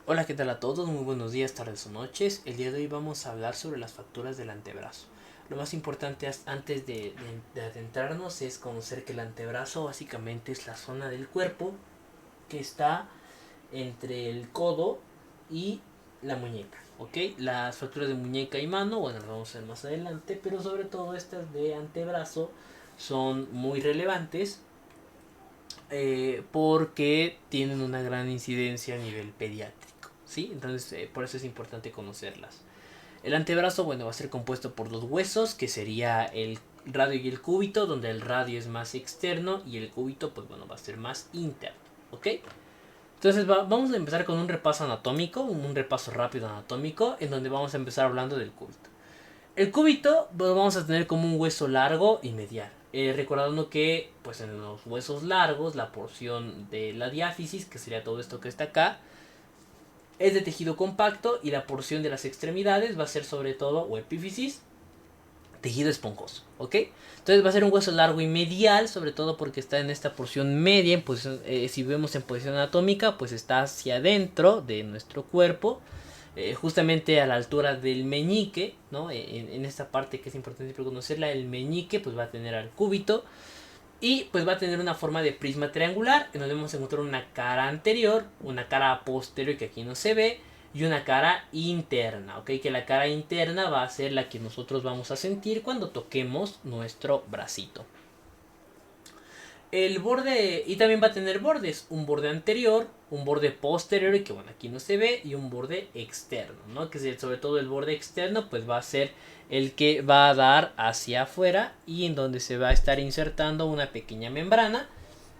Hola, ¿qué tal a todos? Muy buenos días, tardes o noches. El día de hoy vamos a hablar sobre las fracturas del antebrazo. Lo más importante antes de adentrarnos es conocer que el antebrazo básicamente es la zona del cuerpo que está entre el codo y la muñeca. ¿Ok? Las fracturas de muñeca y mano, bueno, las vamos a ver más adelante, pero sobre todo estas de antebrazo son muy relevantes porque tienen una gran incidencia a nivel pediátrico, ¿sí? Entonces, por eso es importante conocerlas. El antebrazo, bueno, va a ser compuesto por dos huesos, que sería el radio y el cúbito, donde el radio es más externo y el cúbito, pues bueno, va a ser más interno, ¿ok? Entonces vamos a empezar con un repaso anatómico, un repaso rápido anatómico, en donde vamos a empezar hablando del cúbito. El cúbito lo vamos a tener como un hueso largo y medial. Recordando que pues en los huesos largos la porción de la diáfisis, que sería todo esto que está acá, es de tejido compacto y la porción de las extremidades va a ser sobre todo, o epífisis, tejido esponjoso, ¿ok? Entonces va a ser un hueso largo y medial, sobre todo porque está en esta porción media, en posición, si vemos en posición anatómica, pues está hacia adentro de nuestro cuerpo, justamente a la altura del meñique, ¿no? En esta parte que es importante conocerla, el meñique pues va a tener al cúbito y pues va a tener una forma de prisma triangular en donde vamos a encontrar una cara anterior, una cara posterior que aquí no se ve y una cara interna, ¿ok? Que la cara interna va a ser la que nosotros vamos a sentir cuando toquemos nuestro bracito. El borde, y también va a tener bordes, un borde anterior, un borde posterior, que bueno, aquí no se ve, y un borde externo, ¿no? Que sobre todo el borde externo, pues va a ser el que va a dar hacia afuera y en donde se va a estar insertando una pequeña membrana,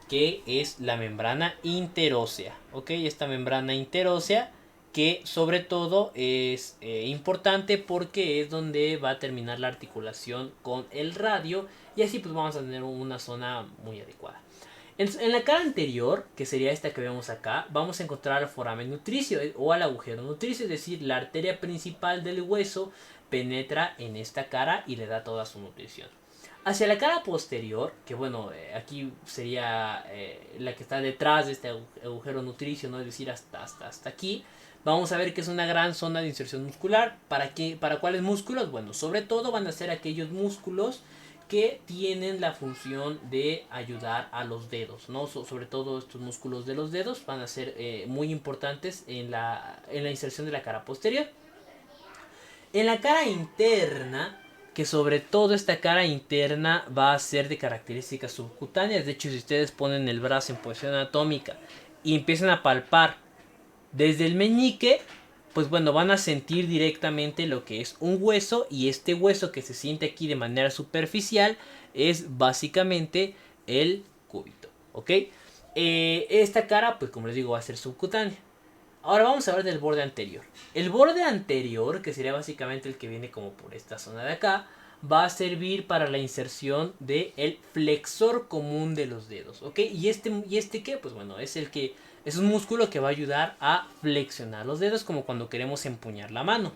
que es la membrana interósea, ¿ok? Esta membrana interósea que sobre todo es importante porque es donde va a terminar la articulación con el radio y así pues vamos a tener una zona muy adecuada. En la cara anterior, que sería esta que vemos acá, vamos a encontrar el foramen nutricio o al agujero nutricio, es decir, la arteria principal del hueso penetra en esta cara y le da toda su nutrición. Hacia la cara posterior, que bueno, aquí sería la que está detrás de este agujero nutricio, ¿no? Es decir, hasta aquí, vamos a ver que es una gran zona de inserción muscular. ¿Para cuáles músculos? Bueno, sobre todo van a ser aquellos músculos que tienen la función de ayudar a los dedos, ¿no? Sobre todo estos músculos de los dedos van a ser muy importantes en la inserción de la cara posterior. En la cara interna, que sobre todo esta cara interna va a ser de características subcutáneas. De hecho, si ustedes ponen el brazo en posición anatómica y empiezan a palpar desde el meñique, pues bueno, van a sentir directamente lo que es un hueso y este hueso que se siente aquí de manera superficial es básicamente el cúbito, ¿ok? Esta cara, pues como les digo, va a ser subcutánea. Ahora vamos a hablar del borde anterior. El borde anterior, que sería básicamente el que viene como por esta zona de acá, va a servir para la inserción del flexor común de los dedos, ¿ok? ¿Y este qué? Pues bueno, es un músculo que va a ayudar a flexionar los dedos como cuando queremos empuñar la mano.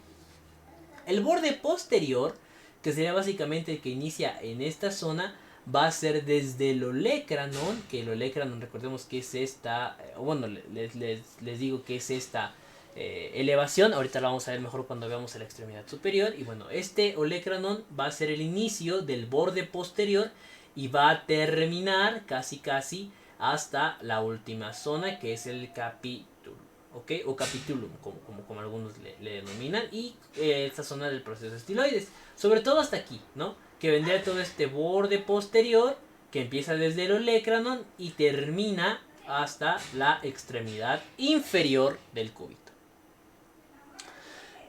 El borde posterior, que sería básicamente el que inicia en esta zona, va a ser desde el olecranon, que el olecranon recordemos que es esta, bueno, les digo que es esta elevación, ahorita lo vamos a ver mejor cuando veamos la extremidad superior, y bueno, este olecranon va a ser el inicio del borde posterior y va a terminar casi hasta la última zona que es el capítulo, ¿ok? O capitulum, como algunos le denominan, y esta zona del proceso estiloides, sobre todo hasta aquí, ¿no? Que vendría todo este borde posterior que empieza desde el olecranon y termina hasta la extremidad inferior del cúbito.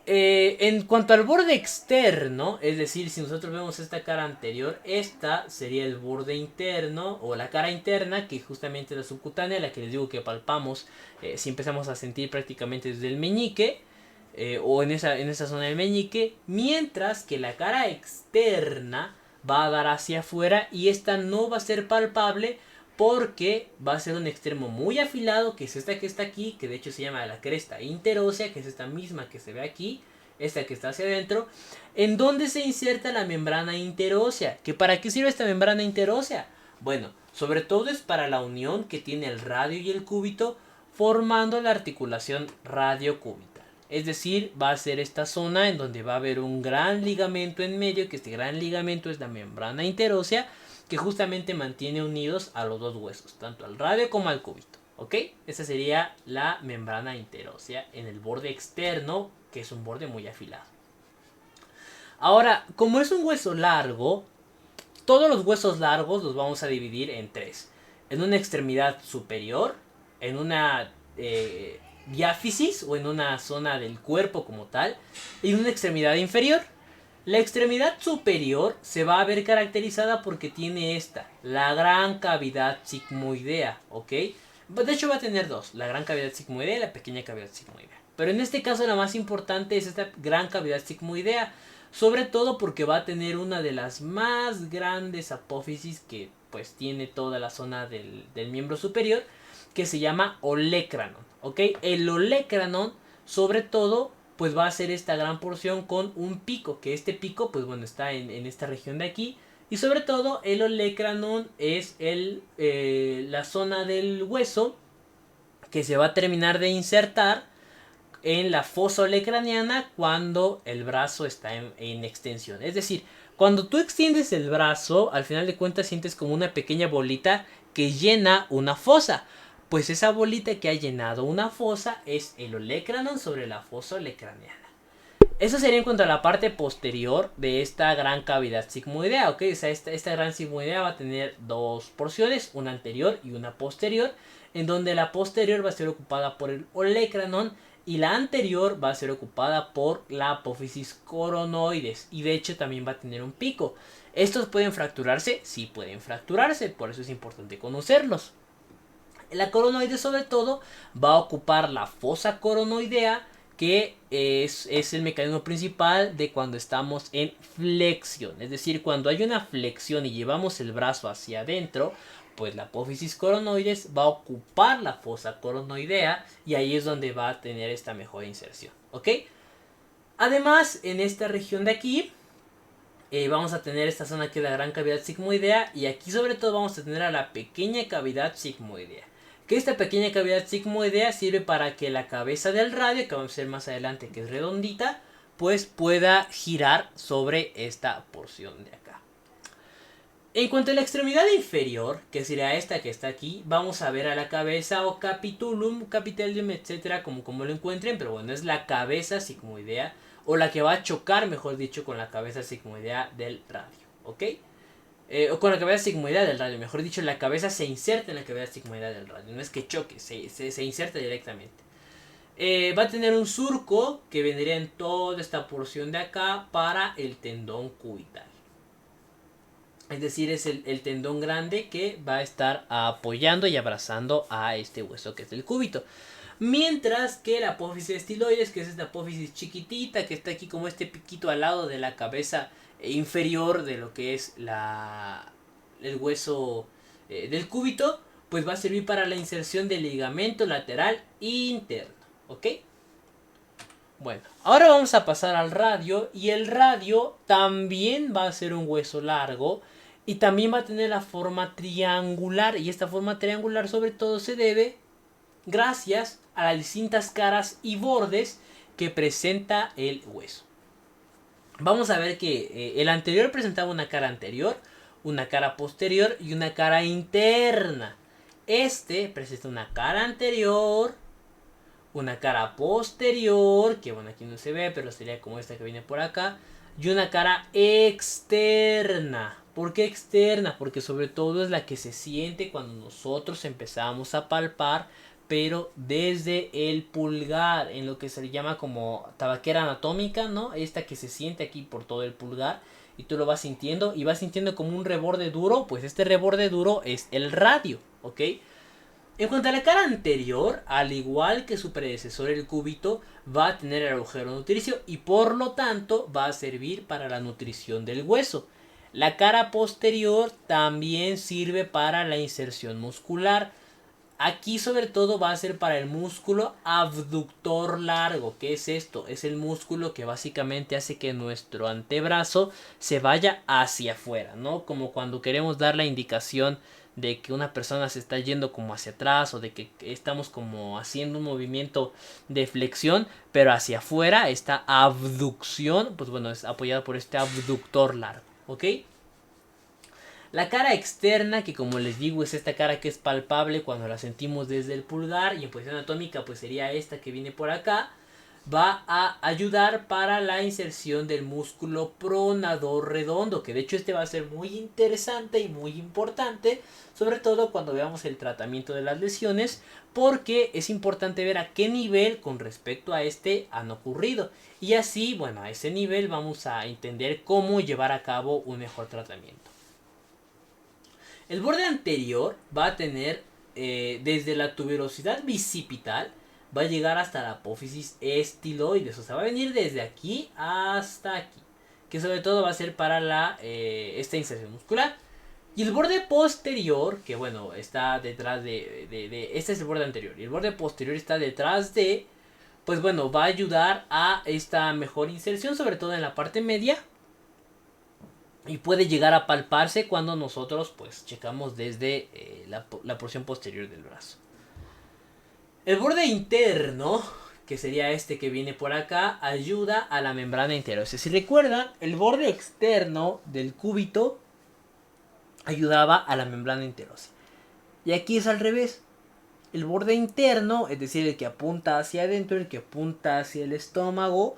En cuanto al borde externo, es decir, si nosotros vemos esta cara anterior, esta sería el borde interno o la cara interna, que justamente es la subcutánea, la que les digo que palpamos si empezamos a sentir prácticamente desde el meñique o en esa zona del meñique, mientras que la cara externa va a dar hacia afuera y esta no va a ser palpable porque va a ser un extremo muy afilado, que es esta que está aquí, que de hecho se llama la cresta interósea, que es esta misma que se ve aquí, esta que está hacia adentro, en donde se inserta la membrana interósea. ¿Que para qué sirve esta membrana interósea? Bueno, sobre todo es para la unión que tiene el radio y el cúbito formando la articulación radiocubital. Es decir, va a ser esta zona en donde va a haber un gran ligamento en medio, que este gran ligamento es la membrana interósea, que justamente mantiene unidos a los dos huesos, tanto al radio como al cúbito. ¿Ok? Esa sería la membrana interósea en el borde externo, que es un borde muy afilado. Ahora, como es un hueso largo, todos los huesos largos los vamos a dividir en tres. En una extremidad superior, en una diáfisis o en una zona del cuerpo como tal, y en una extremidad inferior. La extremidad superior se va a ver caracterizada porque tiene la gran cavidad sigmoidea, ¿ok? De hecho va a tener dos, la gran cavidad sigmoidea y la pequeña cavidad sigmoidea. Pero en este caso la más importante es esta gran cavidad sigmoidea, sobre todo porque va a tener una de las más grandes apófisis que pues tiene toda la zona del miembro superior, que se llama olecranon, ¿ok? El olecranon, sobre todo, pues va a ser esta gran porción con un pico, que este pico, pues bueno, está en esta región de aquí. Y sobre todo, el olecranon es la zona del hueso que se va a terminar de insertar en la fosa olecraniana cuando el brazo está en extensión. Es decir, cuando tú extiendes el brazo, al final de cuentas sientes como una pequeña bolita que llena una fosa. Pues esa bolita que ha llenado una fosa es el olecranon sobre la fosa olecraniana. Eso sería en cuanto a la parte posterior de esta gran cavidad sigmoidea, ¿ok? O sea, esta gran sigmoidea va a tener dos porciones, una anterior y una posterior, en donde la posterior va a ser ocupada por el olecranon y la anterior va a ser ocupada por la apófisis coronoides, y de hecho también va a tener un pico. ¿Estos pueden fracturarse? Sí pueden fracturarse, por eso es importante conocerlos. La coronoides sobre todo va a ocupar la fosa coronoidea, que es el mecanismo principal de cuando estamos en flexión. Es decir, cuando hay una flexión y llevamos el brazo hacia adentro, pues la apófisis coronoides va a ocupar la fosa coronoidea y ahí es donde va a tener esta mejor inserción. ¿Ok? Además, en esta región de aquí, vamos a tener esta zona que es la gran cavidad sigmoidea, y aquí sobre todo vamos a tener a la pequeña cavidad sigmoidea. Que esta pequeña cavidad sigmoidea sirve para que la cabeza del radio, que vamos a ver más adelante que es redondita, pues pueda girar sobre esta porción de acá. En cuanto a la extremidad inferior, que sería esta que está aquí, vamos a ver a la cabeza o capitulum, capitellum, etcétera, como lo encuentren, pero bueno, es la cabeza sigmoidea, o la que va a chocar, mejor dicho, con la cabeza sigmoidea del radio, ¿ok? O con la cabeza sigmoidea del radio, mejor dicho, la cabeza se inserta en la cabeza sigmoidea del radio, no es que choque, se inserta directamente. Va a tener un surco que vendría en toda esta porción de acá para el tendón cubital. Es decir, es el tendón grande que va a estar apoyando y abrazando a este hueso que es el cúbito. Mientras que la apófisis estiloides, que es esta apófisis chiquitita que está aquí como este piquito al lado de la cabeza inferior de lo que es el hueso del cúbito, pues va a servir para la inserción del ligamento lateral interno. ¿Ok? Bueno, ahora vamos a pasar al radio, y el radio también va a ser un hueso largo y también va a tener la forma triangular, y esta forma triangular sobre todo se debe gracias a las distintas caras y bordes que presenta el hueso. Vamos a ver que el anterior presentaba una cara anterior, una cara posterior y una cara interna. Este presenta una cara anterior, una cara posterior, que bueno, aquí no se ve, pero sería como esta que viene por acá, y una cara externa. ¿Por qué externa? Porque sobre todo es la que se siente cuando nosotros empezamos a palpar, pero desde el pulgar, en lo que se le llama como tabaquera anatómica, ¿no? Esta que se siente aquí por todo el pulgar, y tú lo vas sintiendo, y vas sintiendo como un reborde duro, pues este reborde duro es el radio, ¿ok? En cuanto a la cara anterior, al igual que su predecesor el cúbito, va a tener el agujero nutricio y por lo tanto va a servir para la nutrición del hueso. La cara posterior también sirve para la inserción muscular. Aquí sobre todo va a ser para el músculo abductor largo. ¿Qué es esto? Es el músculo que básicamente hace que nuestro antebrazo se vaya hacia afuera, ¿no? Como cuando queremos dar la indicación de que una persona se está yendo como hacia atrás o de que estamos como haciendo un movimiento de flexión, pero hacia afuera, esta abducción, pues bueno, es apoyada por este abductor largo, ¿ok? La cara externa, que como les digo es esta cara que es palpable cuando la sentimos desde el pulgar, y en posición anatómica pues sería esta que viene por acá, va a ayudar para la inserción del músculo pronador redondo, que de hecho este va a ser muy interesante y muy importante, sobre todo cuando veamos el tratamiento de las lesiones, porque es importante ver a qué nivel con respecto a este han ocurrido, y así, bueno, a ese nivel vamos a entender cómo llevar a cabo un mejor tratamiento. El borde anterior va a tener desde la tuberosidad bicipital, va a llegar hasta la apófisis estiloides, o sea, va a venir desde aquí hasta aquí, que sobre todo va a ser para esta inserción muscular. Y el borde posterior, que bueno, está detrás este es el borde anterior, y el borde posterior está detrás pues bueno, va a ayudar a esta mejor inserción, sobre todo en la parte media, y puede llegar a palparse cuando nosotros pues checamos desde la porción posterior del brazo. El borde interno, que sería este que viene por acá, ayuda a la membrana interósea. Si recuerdan, el borde externo del cúbito ayudaba a la membrana interósea. Y aquí es al revés. El borde interno, es decir, el que apunta hacia adentro, el que apunta hacia el estómago,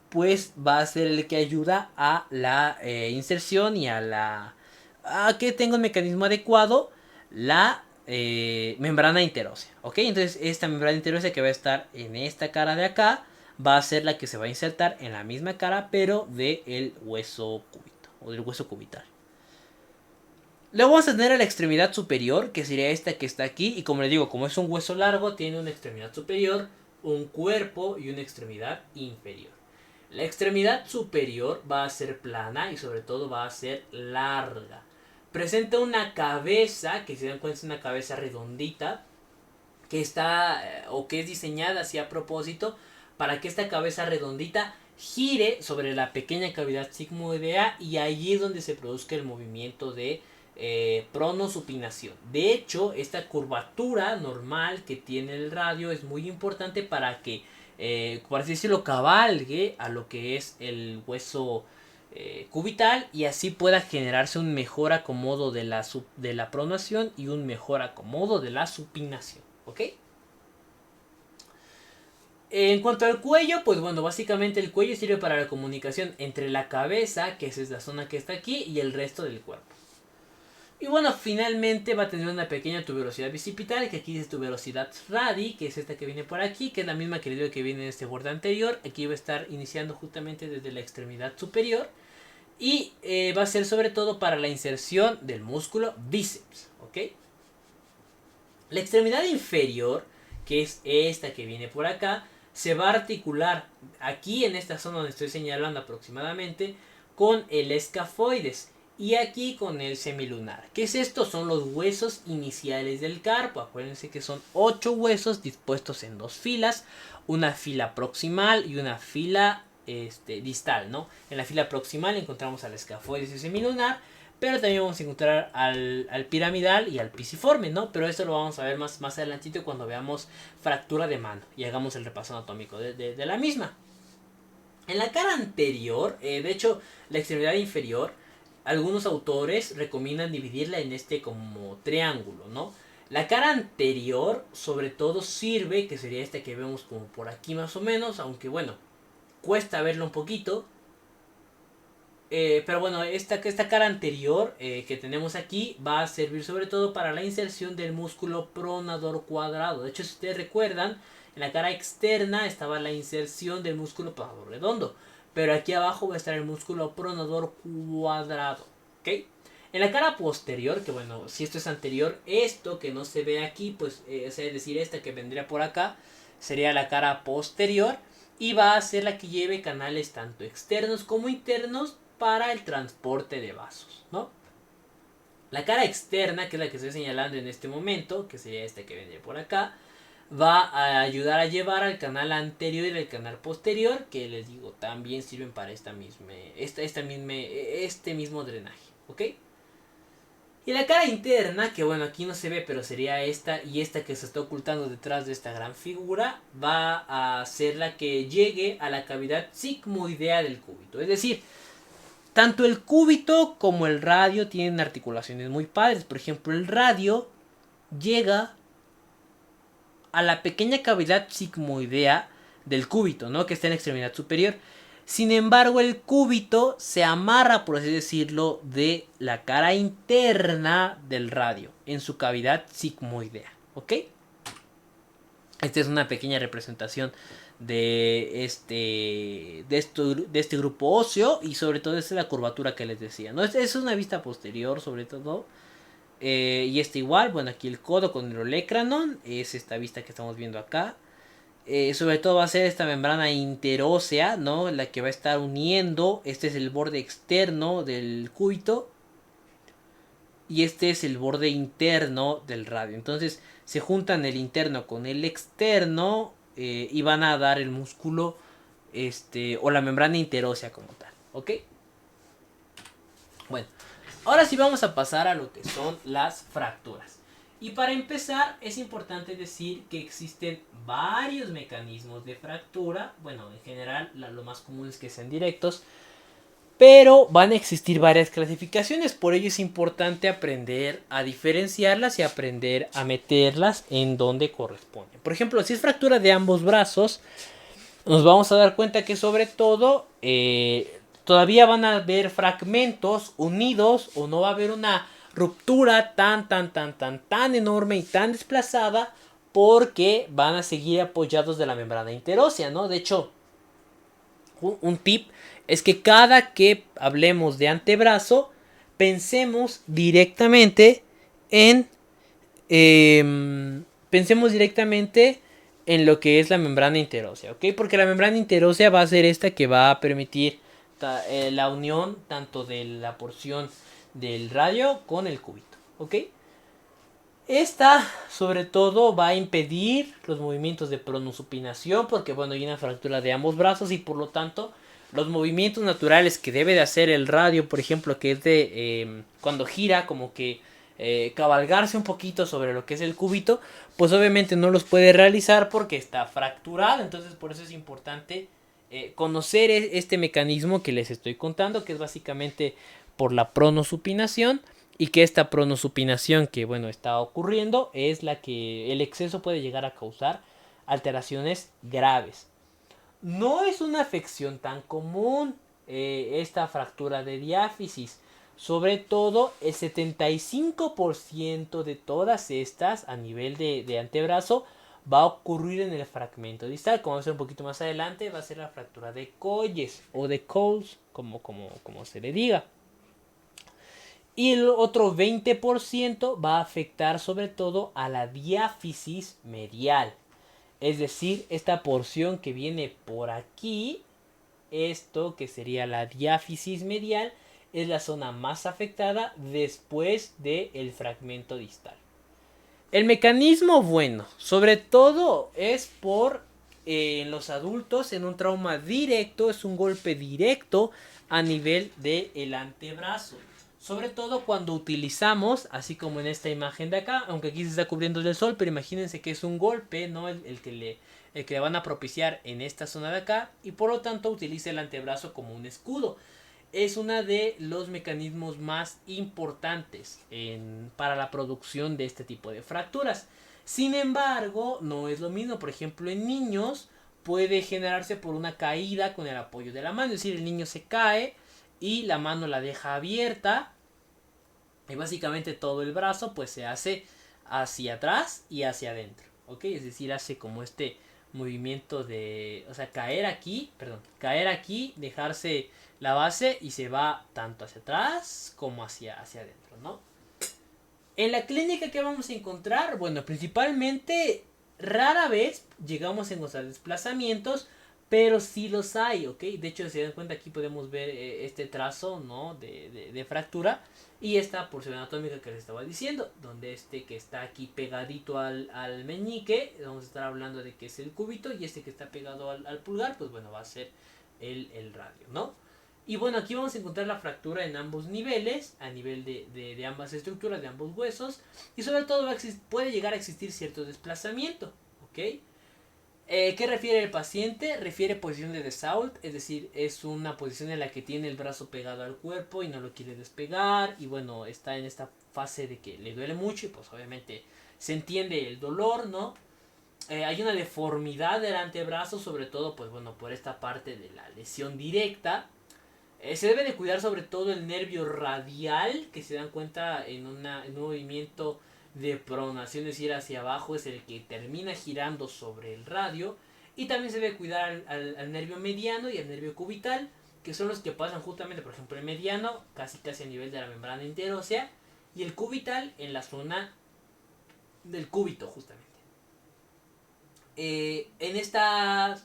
pues va a ser el que ayuda a la inserción y a que tenga un mecanismo adecuado la membrana interósea, ¿ok? Entonces esta membrana interósea que va a estar en esta cara de acá va a ser la que se va a insertar en la misma cara, pero del hueso cúbito o del hueso cubital. Luego vamos a tener a la extremidad superior, que sería esta que está aquí, y como les digo, como es un hueso largo, tiene una extremidad superior, un cuerpo y una extremidad inferior. La extremidad superior va a ser plana y sobre todo va a ser larga. Presenta una cabeza, que se dan cuenta es una cabeza redondita, que está o que es diseñada así a propósito para que esta cabeza redondita gire sobre la pequeña cavidad sigmoidea, y allí es donde se produzca el movimiento de pronosupinación. De hecho, esta curvatura normal que tiene el radio es muy importante para que, por así decirlo, cabalgue a lo que es el hueso cubital, y así pueda generarse un mejor acomodo de la pronación y un mejor acomodo de la supinación. ¿Ok? En cuanto al cuello, pues bueno, básicamente el cuello sirve para la comunicación entre la cabeza, que es la zona que está aquí, y el resto del cuerpo. Y bueno, finalmente va a tener una pequeña tuberosidad bicipital, que aquí es tuberosidad radi, que es esta que viene por aquí, que es la misma que les digo que viene en este borde anterior. Aquí va a estar iniciando justamente desde la extremidad superior, y va a ser sobre todo para la inserción del músculo bíceps, ¿ok? La extremidad inferior, que es esta que viene por acá, se va a articular aquí en esta zona donde estoy señalando aproximadamente con el escafoides, y aquí con el semilunar. ¿Qué es esto? Son los huesos iniciales del carpo. Acuérdense que son 8 huesos dispuestos en 2 filas, una fila proximal y una fila distal, ¿no? En la fila proximal encontramos al escafoides y semilunar, pero también vamos a encontrar al piramidal y al pisiforme, ¿no? Pero esto lo vamos a ver más adelantito cuando veamos fractura de mano y hagamos el repaso anatómico de la misma. En la cara anterior, de hecho, la extremidad inferior, algunos autores recomiendan dividirla en como triángulo, ¿no? La cara anterior, sobre todo, sirve, que sería esta que vemos como por aquí más o menos, aunque bueno, cuesta verlo un poquito. Pero bueno, esta cara anterior que tenemos aquí va a servir sobre todo para la inserción del músculo pronador cuadrado. De hecho, si ustedes recuerdan, en la cara externa estaba la inserción del músculo pronador redondo, pero aquí abajo va a estar el músculo pronador cuadrado. ¿Ok? En la cara posterior, que bueno, si esto es anterior, esto que no se ve aquí, pues es decir, esta que vendría por acá, sería la cara posterior, y va a ser la que lleve canales tanto externos como internos para el transporte de vasos, ¿no? La cara externa, que es la que estoy señalando en este momento, que sería esta que vendría por acá, va a ayudar a llevar al canal anterior y al canal posterior, que les digo, también sirven para este mismo drenaje, ¿ok? Y la cara interna, que bueno, aquí no se ve, pero sería esta y esta que se está ocultando detrás de esta gran figura, va a ser la que llegue a la cavidad sigmoidea del cúbito. Es decir, tanto el cúbito como el radio tienen articulaciones muy padres. Por ejemplo, el radio llega a la pequeña cavidad sigmoidea del cúbito, ¿no? Que está en la extremidad superior. Sin embargo, el cúbito se amarra, por así decirlo, de la cara interna del radio, en su cavidad sigmoidea, ¿ok? Esta es una pequeña representación de este grupo óseo, y sobre todo esta es la curvatura que les decía, ¿no? Es una vista posterior, sobre todo. Y este igual, bueno, aquí el codo con el olecranon, es esta vista que estamos viendo acá. Sobre todo va a ser esta membrana interósea, ¿no? La que va a estar uniendo. Este es el borde externo del cúbito. Y este es el borde interno del radio. Entonces se juntan el interno con el externo. Y van a dar el músculo. O la membrana interósea como tal. ¿Ok? Bueno. Ahora sí vamos a pasar a lo que son las fracturas. Y para empezar es importante decir que existen varios mecanismos de fractura. Bueno, en general lo más común es que sean directos. Pero van a existir varias clasificaciones. Por ello es importante aprender a diferenciarlas y aprender a meterlas en donde corresponden. Por ejemplo, si es fractura de ambos brazos, nos vamos a dar cuenta que sobre todo todavía van a haber fragmentos unidos, o no va a haber una ruptura tan enorme y tan desplazada, porque van a seguir apoyados de la membrana interósea, ¿no? De hecho, un tip es que cada que hablemos de antebrazo, pensemos directamente en en lo que es la membrana interósea, ¿ok? Porque la membrana interósea va a ser esta que va a permitir la unión tanto de la porción del radio con el cúbito, ¿ok? Esta, sobre todo, va a impedir los movimientos de pronosupinación, porque, bueno, hay una fractura de ambos brazos y por lo tanto los movimientos naturales que debe de hacer el radio, por ejemplo, que es de cuando gira, como que cabalgarse un poquito sobre lo que es el cúbito, pues obviamente no los puede realizar porque está fracturado. Entonces por eso es importante conocer este mecanismo que les estoy contando, que es básicamente por la pronosupinación, y que esta pronosupinación que bueno está ocurriendo es la que el exceso puede llegar a causar alteraciones graves. No es una afección tan común esta fractura de diáfisis. Sobre todo el 75% de todas estas a nivel de antebrazo va a ocurrir en el fragmento distal. Como vamos a ver un poquito más adelante, va a ser la fractura de Colles o de Coles, como se le diga. Y el otro 20% va a afectar sobre todo a la diáfisis medial. Es decir, esta porción que viene por aquí, esto que sería la diáfisis medial, es la zona más afectada después del fragmento distal. El mecanismo, bueno, sobre todo es por en los adultos, en un trauma directo, es un golpe directo a nivel del antebrazo. Sobre todo cuando utilizamos, así como en esta imagen de acá, aunque aquí se está cubriendo el sol, pero imagínense que es un golpe, ¿no? El que le van a propiciar en esta zona de acá, y por lo tanto utiliza el antebrazo como un escudo. Es uno de los mecanismos más importantes para la producción de este tipo de fracturas. Sin embargo, no es lo mismo. Por ejemplo, en niños puede generarse por una caída con el apoyo de la mano. Es decir, el niño se cae y la mano la deja abierta. Y básicamente todo el brazo pues se hace hacia atrás y hacia adentro. ¿Ok? Es decir, hace como este movimiento de... O sea, caer aquí, dejarse la base y se va tanto hacia atrás como hacia adentro, ¿no? En la clínica, ¿qué vamos a encontrar? Bueno, principalmente rara vez llegamos a encontrar desplazamientos, pero sí los hay, ¿ok? De hecho, si se dan cuenta, aquí podemos ver este trazo, ¿no? De fractura y esta porción anatómica que les estaba diciendo, donde este que está aquí pegadito al meñique, vamos a estar hablando de que es el cúbito, y este que está pegado al pulgar, pues bueno, va a ser el radio, ¿no? Y bueno, aquí vamos a encontrar la fractura en ambos niveles, a nivel de ambas estructuras, de ambos huesos, y sobre todo puede llegar a existir cierto desplazamiento, ¿ok? ¿Qué refiere el paciente? Refiere posición de Desault, es decir, es una posición en la que tiene el brazo pegado al cuerpo y no lo quiere despegar, y bueno, está en esta fase de que le duele mucho y pues obviamente se entiende el dolor, ¿no? Hay una deformidad del antebrazo, sobre todo pues bueno, por esta parte de la lesión directa. Se debe de cuidar sobre todo el nervio radial, que se dan cuenta en un movimiento de pronación, es decir, hacia abajo, es el que termina girando sobre el radio. Y también se debe cuidar al nervio mediano y al nervio cubital, que son los que pasan justamente, por ejemplo, el mediano, casi casi a nivel de la membrana interósea, y el cubital en la zona del cúbito, justamente. En esta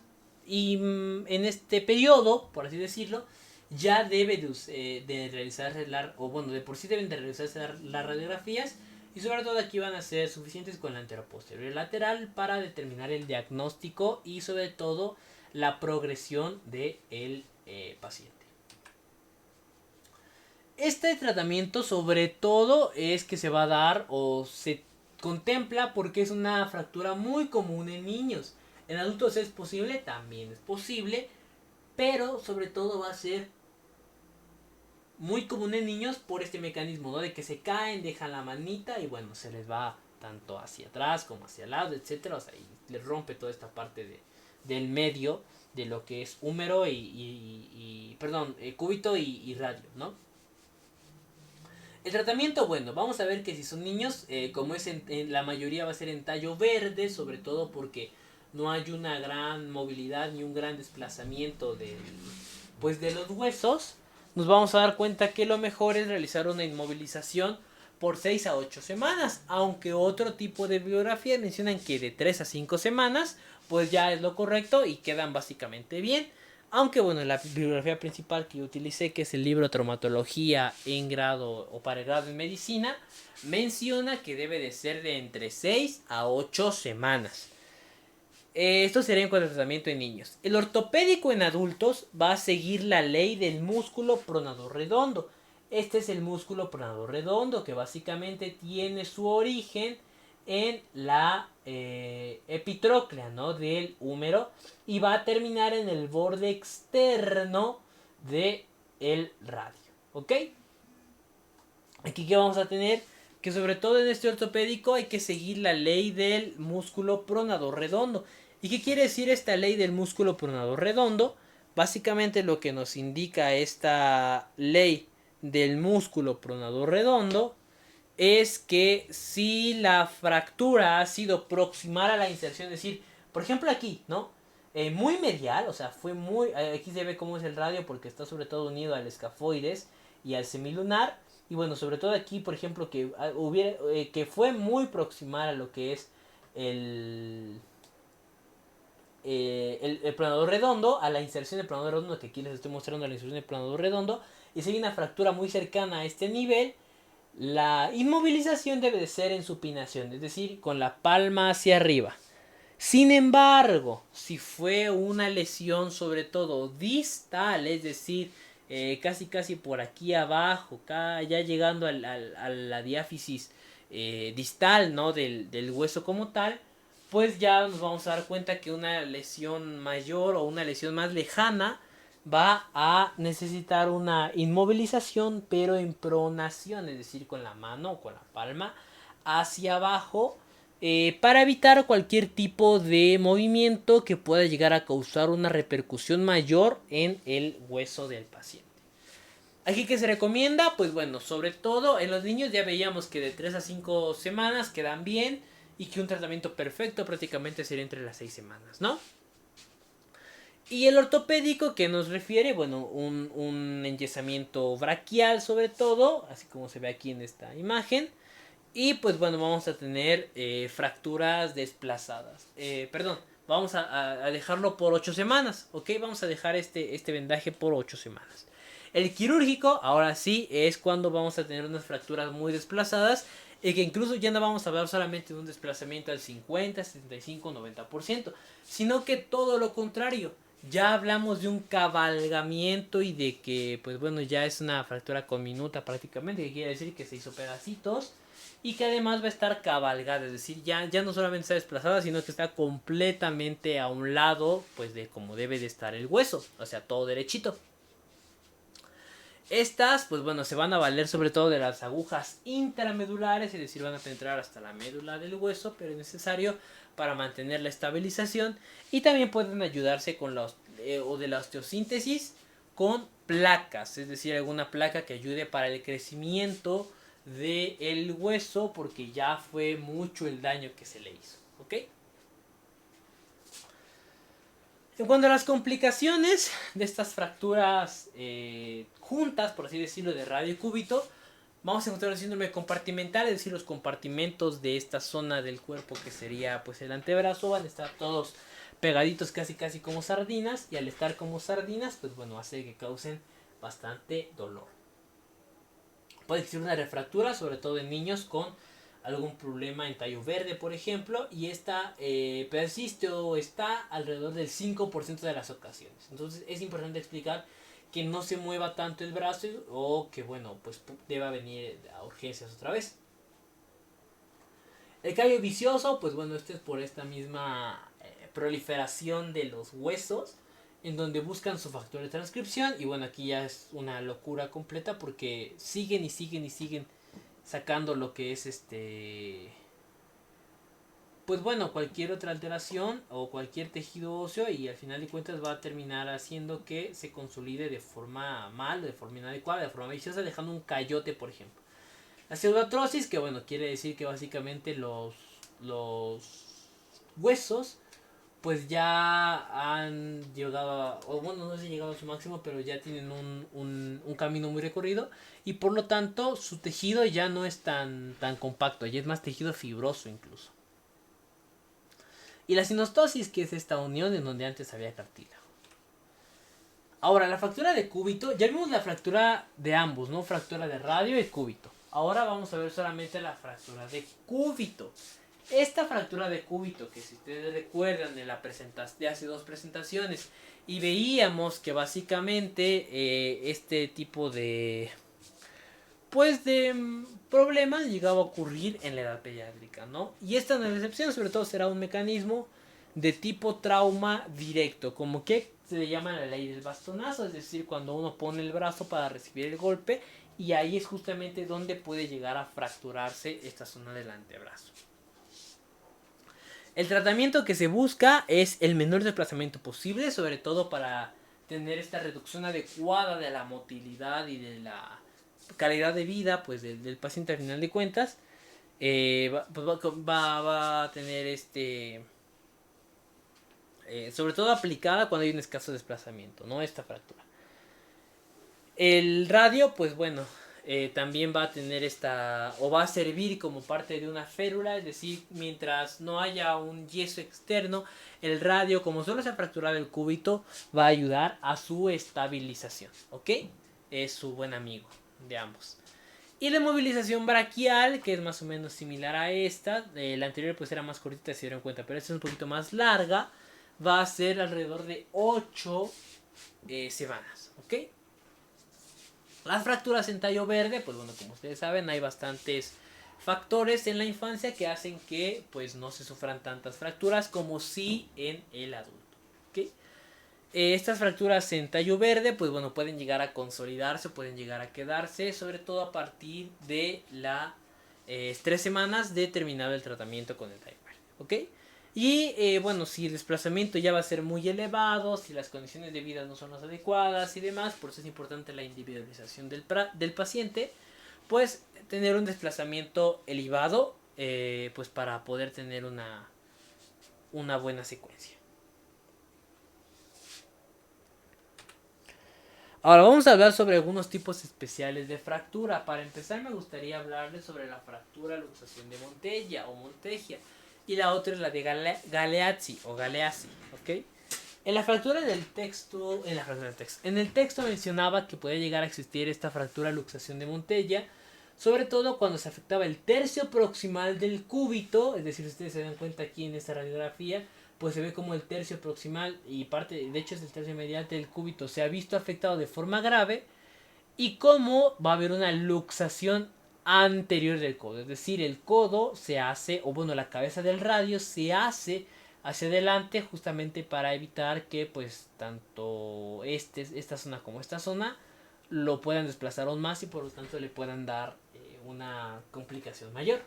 en este periodo, por así decirlo, ya debe de realizarse o bueno, de por sí deben de realizarse las radiografías, y sobre todo aquí van a ser suficientes con la anteroposterior y lateral para determinar el diagnóstico y sobre todo la progresión del paciente. Este tratamiento sobre todo es que se va a dar o se contempla porque es una fractura muy común en niños. En adultos es posible, también es posible, pero sobre todo va a ser muy común en niños por este mecanismo, ¿no? De que se caen, dejan la manita y bueno, se les va tanto hacia atrás como hacia el lado, etcétera. O sea, y les rompe toda esta parte del medio de lo que es húmero perdón, cúbito y radio, ¿no? El tratamiento, bueno, vamos a ver que si son niños, como es en la mayoría va a ser en tallo verde, sobre todo porque no hay una gran movilidad ni un gran desplazamiento pues de los huesos. Nos vamos a dar cuenta que lo mejor es realizar una inmovilización por 6 a 8 semanas, aunque otro tipo de bibliografía mencionan que de 3 a 5 semanas, pues ya es lo correcto y quedan básicamente bien. Aunque bueno, la bibliografía principal que yo utilicé, que es el libro Traumatología en grado o para el grado en medicina, menciona que debe de ser de entre 6 a 8 semanas. Esto sería en cuanto al tratamiento en niños. El ortopédico en adultos va a seguir la ley del músculo pronador redondo. Este es el músculo pronador redondo que básicamente tiene su origen en la epitróclea, ¿no? Del húmero, y va a terminar en el borde externo del radio. ¿Ok? Aquí que vamos a tener que sobre todo en este ortopédico hay que seguir la ley del músculo pronador redondo. ¿Y qué quiere decir esta ley del músculo pronador redondo? Básicamente lo que nos indica esta ley del músculo pronador redondo es que si la fractura ha sido proximal a la inserción, es decir, por ejemplo aquí, ¿no? Muy medial, o sea, fue muy... Aquí se ve cómo es el radio porque está sobre todo unido al escafoides y al semilunar. Y bueno, sobre todo aquí, por ejemplo, que fue muy proximal a lo que es el, el planador redondo, a la inserción del planador redondo, que aquí les estoy mostrando la inserción del planador redondo, y si hay una fractura muy cercana a este nivel, la inmovilización debe de ser en supinación, es decir, con la palma hacia arriba. Sin embargo, si fue una lesión sobre todo distal, es decir, casi por aquí abajo, ya llegando a la diáfisis distal, ¿no? del hueso como tal, pues ya nos vamos a dar cuenta que una lesión mayor o una lesión más lejana va a necesitar una inmovilización, pero en pronación, es decir, con la mano o con la palma hacia abajo, para evitar cualquier tipo de movimiento que pueda llegar a causar una repercusión mayor en el hueso del paciente. Aquí que se recomienda, pues bueno, sobre todo en los niños ya veíamos que de 3 a 5 semanas quedan bien y que un tratamiento perfecto prácticamente sería entre las 6 semanas, ¿no? Y el ortopédico que nos refiere, bueno, un enyesamiento braquial sobre todo, así como se ve aquí en esta imagen. Y pues bueno, vamos a tener fracturas desplazadas. Perdón, vamos a dejarlo por 8 semanas, ¿ok? Vamos a dejar este vendaje por 8 semanas. El quirúrgico, ahora sí, es cuando vamos a tener unas fracturas muy desplazadas y que incluso ya no vamos a hablar solamente de un desplazamiento al 50, 75, 90%, sino que todo lo contrario. ya hablamos de un cabalgamiento y de que, pues bueno, ya es una fractura conminuta prácticamente, que quiere decir que se hizo pedacitos y que además va a estar cabalgada, es decir, ya no solamente está desplazada, sino que está completamente a un lado, pues de como debe de estar el hueso, o sea, todo derechito. Estas, pues bueno, se van a valer sobre todo de las agujas intramedulares, es decir, van a penetrar hasta la médula del hueso, pero es necesario para mantener la estabilización. Y también pueden ayudarse con o de la osteosíntesis con placas, es decir, alguna placa que ayude para el crecimiento del hueso, porque ya fue mucho el daño que se le hizo, ¿ok? En cuanto a las complicaciones de estas fracturas juntas, por así decirlo, de radio y cúbito, vamos a encontrar el síndrome compartimental, es decir, los compartimentos de esta zona del cuerpo que sería pues el antebrazo van a estar todos pegaditos casi casi como sardinas, y al estar como sardinas, pues bueno, hace que causen bastante dolor. Puede existir una refractura, sobre todo en niños con algún problema en tallo verde, por ejemplo, y esta persiste o está alrededor del 5% de las ocasiones. Entonces es importante explicar que no se mueva tanto el brazo o que, bueno, pues deba venir a urgencias otra vez. El callo vicioso, pues bueno, este es por esta misma proliferación de los huesos, en donde buscan su factor de transcripción, y bueno, aquí ya es una locura completa porque siguen y siguen y siguen sacando lo que es pues bueno, cualquier otra alteración o cualquier tejido óseo, y al final de cuentas va a terminar haciendo que se consolide de forma mal, de forma inadecuada, de forma viciosa, dejando un cayote, por ejemplo. La pseudoartrosis, que bueno, quiere decir que básicamente los huesos pues ya han llegado, o bueno, no sé, llegado a su máximo, pero ya tienen un camino muy recorrido, y por lo tanto su tejido ya no es tan compacto, ya es más tejido fibroso incluso. Y la sinostosis, que es esta unión en donde antes había cartílago. Ahora, la fractura de cúbito, ya vimos la fractura de ambos, ¿no? Fractura de radio y cúbito. Ahora vamos a ver solamente la fractura de cúbito. Esta fractura de cúbito, que si ustedes recuerdan de hace dos presentaciones, y veíamos que básicamente este tipo de pues de problemas llegaba a ocurrir en la edad pediátrica, ¿no? Y esta no es la excepción, sobre todo será un mecanismo de tipo trauma directo, como que se le llama la ley del bastonazo, es decir, cuando uno pone el brazo para recibir el golpe, y ahí es justamente donde puede llegar a fracturarse esta zona del antebrazo. El tratamiento que se busca es el menor desplazamiento posible, sobre todo para tener esta reducción adecuada de la motilidad y de la calidad de vida pues del paciente al final de cuentas. Va a tener sobre todo aplicada cuando hay un escaso desplazamiento, ¿no? Esta fractura. El radio, pues bueno, también va a tener o va a servir como parte de una férula, es decir, mientras no haya un yeso externo, el radio, como solo se ha fracturado el cúbito, va a ayudar a su estabilización, ¿ok? Es su buen amigo de ambos. Y la movilización braquial, que es más o menos similar a esta, la anterior pues era más cortita, si se dieron cuenta, pero esta es un poquito más larga, va a ser alrededor de 8 semanas, ¿ok? Las fracturas en tallo verde, pues bueno, como ustedes saben, hay bastantes factores en la infancia que hacen que pues no se sufran tantas fracturas como si en el adulto, ¿ok? Estas fracturas en tallo verde, pues bueno, pueden llegar a consolidarse, pueden llegar a quedarse, sobre todo a partir de las 3 semanas de terminado el tratamiento con el tallo verde, ¿ok? Y bueno, si el desplazamiento ya va a ser muy elevado, si las condiciones de vida no son las adecuadas y demás, por eso es importante la individualización del paciente, pues tener un desplazamiento elevado, pues para poder tener una buena secuencia. Ahora vamos a hablar sobre algunos tipos especiales de fractura. Para empezar me gustaría hablarles sobre la fractura luxación de Montella o Montegia. Y la otra es la de Galeazzi o Galeazzi, ¿ok? En la fractura del texto, en el texto mencionaba que podía llegar a existir esta fractura luxación de Montella, sobre todo cuando se afectaba el tercio proximal del cúbito, es decir, ustedes se dan cuenta aquí en esta radiografía, pues se ve como el tercio proximal y parte, de hecho es el tercio medial del cúbito, se ha visto afectado de forma grave, y cómo va a haber una luxación anterior del codo. Es decir, el codo se hace, o bueno, la cabeza del radio se hace hacia adelante justamente para evitar que pues tanto esta zona como esta zona lo puedan desplazar aún más y por lo tanto le puedan dar una complicación mayor.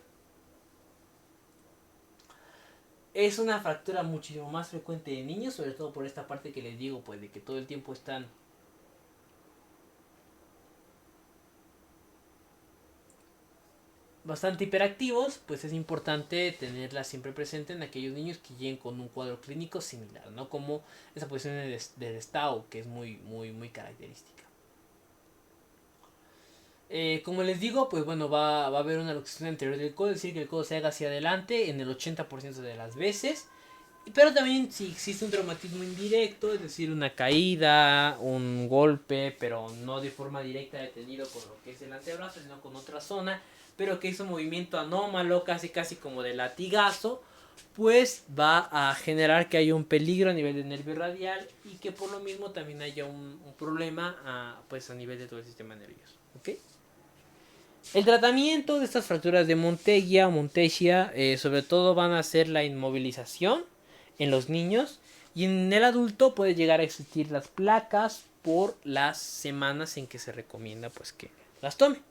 Es una fractura muchísimo más frecuente en niños, sobre todo por esta parte que les digo, pues de que todo el tiempo están bastante hiperactivos, pues es importante tenerla siempre presente en aquellos niños que lleguen con un cuadro clínico similar, ¿no? Como esa posición del Stau, que es muy característica. Como les digo, pues bueno, va a haber una luxación anterior del codo, es decir, que el codo se haga hacia adelante en el 80% de las veces. Pero también si existe un traumatismo indirecto, es decir, una caída, un golpe, pero no de forma directa detenido por lo que es el antebrazo, sino con otra zona, pero que hizo un movimiento anómalo, casi como de latigazo, pues va a generar que haya un peligro a nivel de nervio radial y que por lo mismo también haya un problema pues a nivel de todo el sistema nervioso. ¿Ok? El tratamiento de estas fracturas de Monteggia o Monteggia sobre todo van a ser la inmovilización en los niños y en el adulto puede llegar a existir las placas por las semanas en que se recomienda pues que las tome.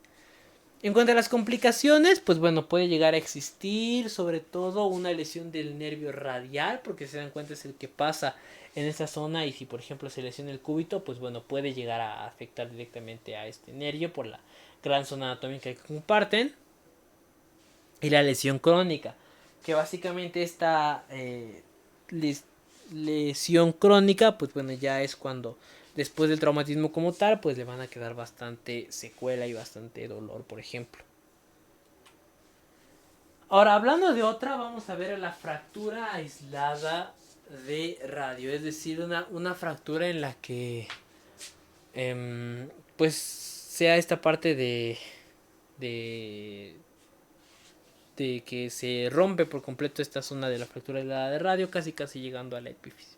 En cuanto a las complicaciones, pues bueno, puede llegar a existir sobre todo una lesión del nervio radial, porque se dan cuenta es el que pasa en esa zona y si por ejemplo se lesiona el cúbito, pues bueno, puede llegar a afectar directamente a este nervio por la gran zona anatómica que comparten. Y la lesión crónica, que básicamente esta lesión crónica, pues bueno, ya es cuando después del traumatismo como tal, pues le van a quedar bastante secuela y bastante dolor, por ejemplo. Ahora, hablando de otra, vamos a ver la fractura aislada de radio, es decir, una fractura en la que pues sea esta parte de que se rompe por completo esta zona de la fractura aislada de radio, casi llegando a la epífisis.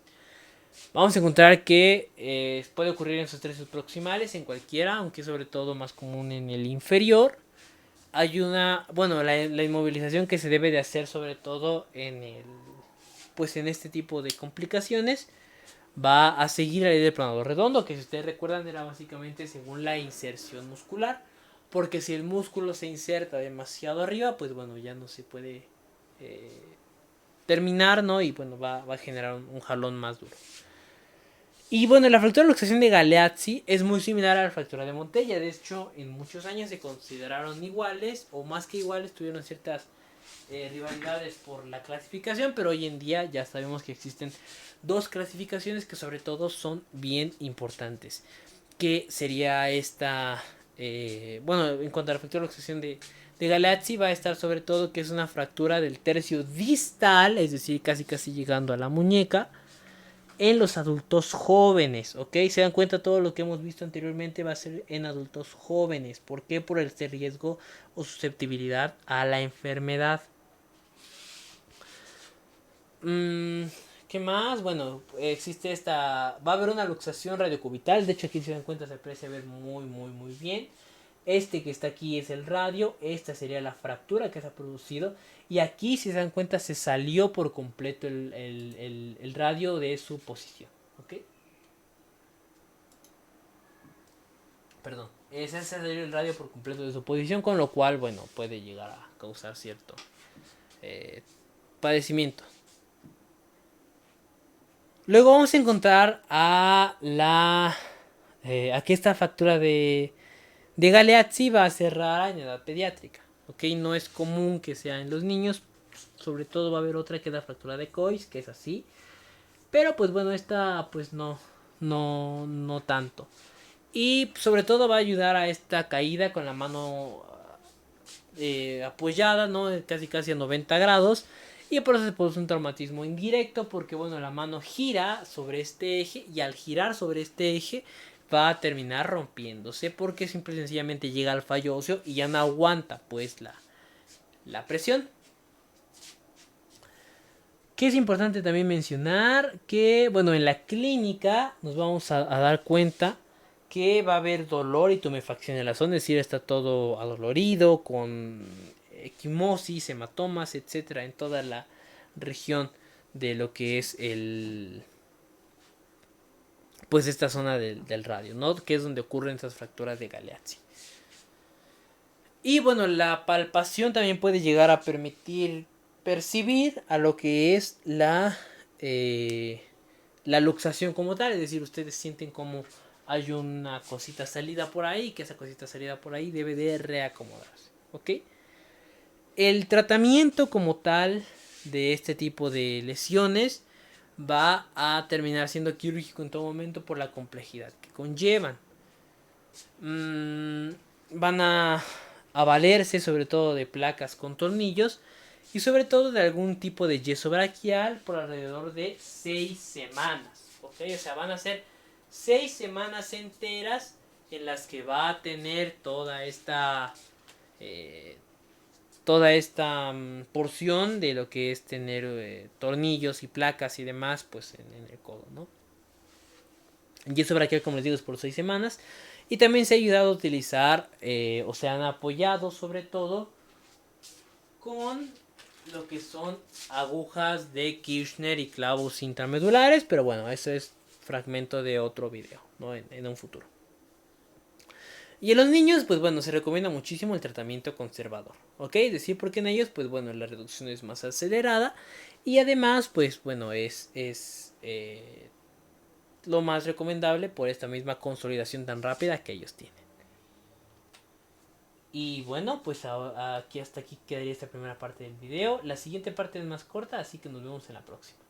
Vamos a encontrar que puede ocurrir en sus tercios proximales, en cualquiera, aunque sobre todo más común en el inferior. Hay una, bueno, la inmovilización que se debe de hacer sobre todo pues en este tipo de complicaciones va a seguir la ley del planador redondo, que si ustedes recuerdan era básicamente según la inserción muscular, porque si el músculo se inserta demasiado arriba, pues bueno, ya no se puede terminar, ¿no? Y bueno, va a generar un jalón más duro. Y bueno, la fractura de luxación de Galeazzi es muy similar a la fractura de Monteggia. De hecho, en muchos años se consideraron iguales, o más que iguales, tuvieron ciertas rivalidades por la clasificación, pero hoy en día ya sabemos que existen dos clasificaciones que sobre todo son bien importantes. Que sería esta, bueno, en cuanto a la fractura de luxación de Galeazzi va a estar sobre todo que es una fractura del tercio distal, es decir, casi llegando a la muñeca en los adultos jóvenes, ¿ok? Se dan cuenta todo lo que hemos visto anteriormente va a ser en adultos jóvenes. ¿Por qué? Por este riesgo o susceptibilidad a la enfermedad. ¿Qué más? Bueno, existe esta... Va a haber una luxación radiocubital. De hecho, aquí se dan cuenta, se aprecia ver muy bien. Este que está aquí es el radio. Esta sería la fractura que se ha producido. Y aquí, si se dan cuenta, se salió por completo el radio de su posición. ¿Ok? Perdón. Ese salió el radio por completo de su posición. Con lo cual, bueno, puede llegar a causar cierto padecimiento. Luego vamos a encontrar aquí esta fractura de Galeazzi va a ser rara en edad pediátrica. ¿Ok? No es común que sea en los niños. Sobre todo va a haber otra que es la fractura de Cois, que es así. Pero pues bueno, esta pues no tanto. Y sobre todo va a ayudar a esta caída con la mano apoyada, ¿no? Casi a 90 grados. Y por eso se produce un traumatismo indirecto porque, bueno, la mano gira sobre este eje y al girar sobre este eje va a terminar rompiéndose porque simple y sencillamente llega al fallo óseo y ya no aguanta, pues, la presión. Que es importante también mencionar que, bueno, en la clínica nos vamos a dar cuenta que va a haber dolor y tumefacción en la zona, es decir, está todo adolorido, con equimosis, hematomas, etcétera, en toda la región de lo que es pues esta zona del radio, ¿no? Que es donde ocurren estas fracturas de Galeazzi. Y bueno, la palpación también puede llegar a permitir percibir a lo que es la luxación como tal, es decir, ustedes sienten como hay una cosita salida por ahí, que esa cosita salida por ahí debe de reacomodarse, ¿ok? El tratamiento como tal de este tipo de lesiones va a terminar siendo quirúrgico en todo momento por la complejidad que conllevan. Van a valerse sobre todo de placas con tornillos y sobre todo de algún tipo de yeso braquial por alrededor de 6 semanas. ¿Ok? O sea, van a ser 6 semanas enteras en las que va a tener eh, toda esta porción de lo que es tener tornillos y placas y demás pues en el codo, ¿no? Yeso braquial, como les digo, es por 6 semanas. Y también se ha ayudado a utilizar, o se han apoyado sobre todo con lo que son agujas de Kirchner y clavos intramedulares. Pero bueno, eso es fragmento de otro video, ¿no? En un futuro. Y en los niños, pues bueno, se recomienda muchísimo el tratamiento conservador, ¿ok? Es decir, porque en ellos, pues bueno, la reducción es más acelerada y además, pues bueno, es lo más recomendable por esta misma consolidación tan rápida que ellos tienen. Y bueno, pues aquí hasta aquí quedaría esta primera parte del video. La siguiente parte es más corta, así que nos vemos en la próxima.